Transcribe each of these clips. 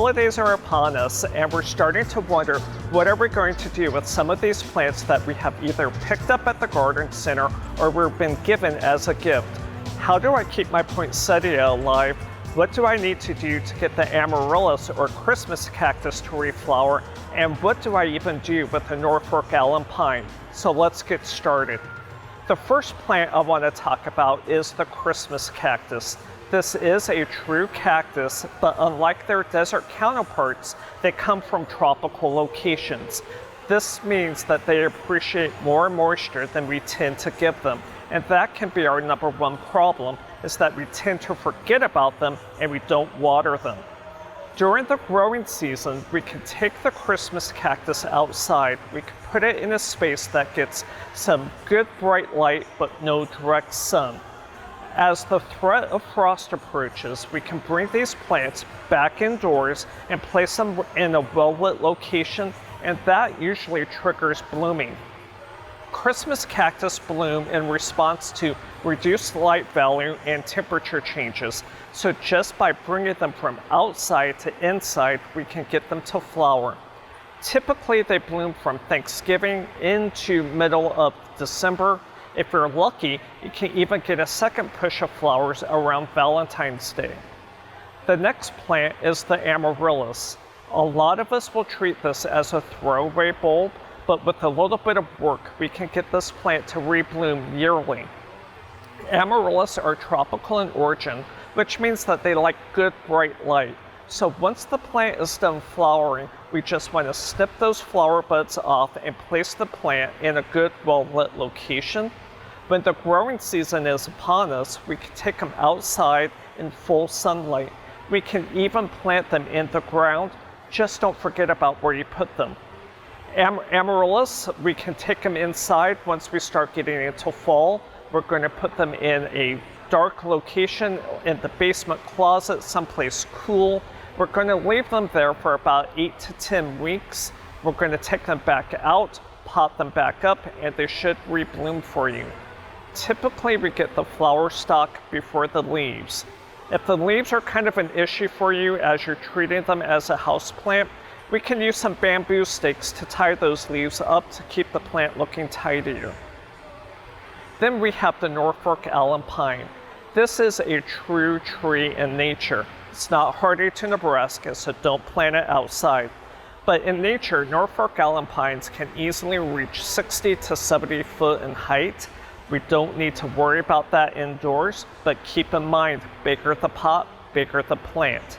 holidays are upon us, and we're starting to wonder what are we going to do with some of these plants that we have either picked up at the garden center or we've been given as a gift. How do I keep my poinsettia alive? What do I need to do to get the Amaryllis or Christmas cactus to reflower? And what do I even do with the Norfolk alum pine? So let's get started. The first plant I want to talk about is the Christmas cactus. This is a true cactus, but unlike their desert counterparts, they come from tropical locations. This means that they appreciate more moisture than we tend to give them. And that can be our number one problem, is that we tend to forget about them and we don't water them. During the growing season, we can take the Christmas cactus outside. We can put it in a space that gets some good bright light but no direct sun. As the threat of frost approaches, we can bring these plants back indoors and place them in a well-lit location, and that usually triggers blooming. Christmas cactus bloom in response to reduced light value and temperature changes, so just by bringing them from outside to inside, we can get them to flower. Typically, they bloom from Thanksgiving into middle of December. If you're lucky, you can even get a second push of flowers around Valentine's Day. The next plant is the Amaryllis. A lot of us will treat this as a throwaway bulb, but with a little bit of work, we can get this plant to rebloom yearly. Amaryllis are tropical in origin, which means that they like good bright light. So once the plant is done flowering, we just want to snip those flower buds off and place the plant in a good, well-lit location. When the growing season is upon us, we can take them outside in full sunlight. We can even plant them in the ground. Just don't forget about where you put them. Amaryllis, we can take them inside once we start getting into fall. We're going to put them in a dark location in the basement closet, someplace cool. We're going to leave them there for about 8 to 10 weeks. We're going to take them back out, pot them back up, and they should rebloom for you. Typically, we get the flower stalk before the leaves. If the leaves are kind of an issue for you as you're treating them as a houseplant, we can use some bamboo stakes to tie those leaves up to keep the plant looking tidier. Then we have the Norfolk alum pine. This is a true tree in nature. It's not hardy to Nebraska, so don't plant it outside. But in nature, Norfolk alum pines can easily reach 60 to 70 foot in height. We don't need to worry about that indoors, but keep in mind, bigger the pot, bigger the plant.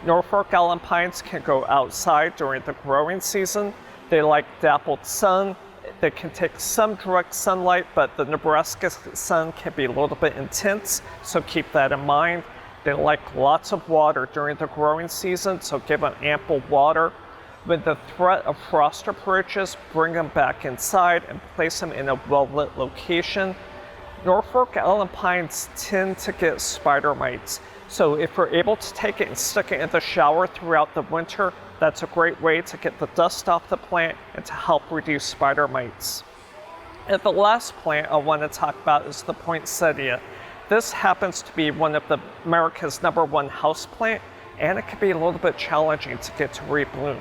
Norfolk alum pines can go outside during the growing season. They like dappled sun. They can take some direct sunlight, but the Nebraska sun can be a little bit intense, so keep that in mind. They like lots of water during the growing season, so give them ample water. When the threat of frost approaches, bring them back inside and place them in a well-lit location. Norfolk alum pines tend to get spider mites, so if we're able to take it and stick it in the shower throughout the winter, that's a great way to get the dust off the plant and to help reduce spider mites. And the last plant I want to talk about is the poinsettia. This happens to be one of America's #1 house plant, and it can be a little bit challenging to get to rebloom.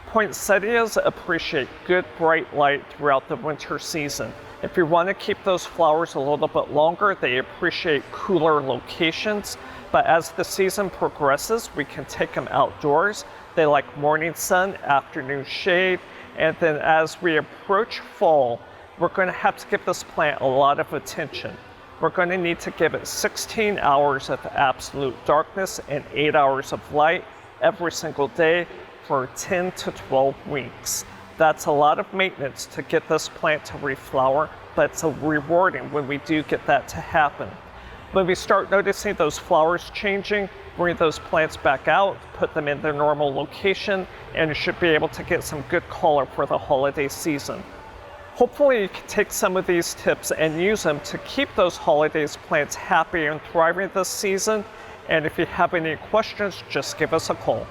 Poinsettias appreciate good bright light throughout the winter season. If you want to keep those flowers a little bit longer, they appreciate cooler locations. But as the season progresses, we can take them outdoors. They like morning sun, afternoon shade, and then as we approach fall, we're going to have to give this plant a lot of attention. We're going to need to give it 16 hours of absolute darkness and 8 hours of light every single day for 10 to 12 weeks. That's a lot of maintenance to get this plant to reflower, but it's rewarding when we do get that to happen. When we start noticing those flowers changing, bring those plants back out, put them in their normal location, and you should be able to get some good color for the holiday season. Hopefully you can take some of these tips and use them to keep those holidays plants happy and thriving this season. And if you have any questions, just give us a call.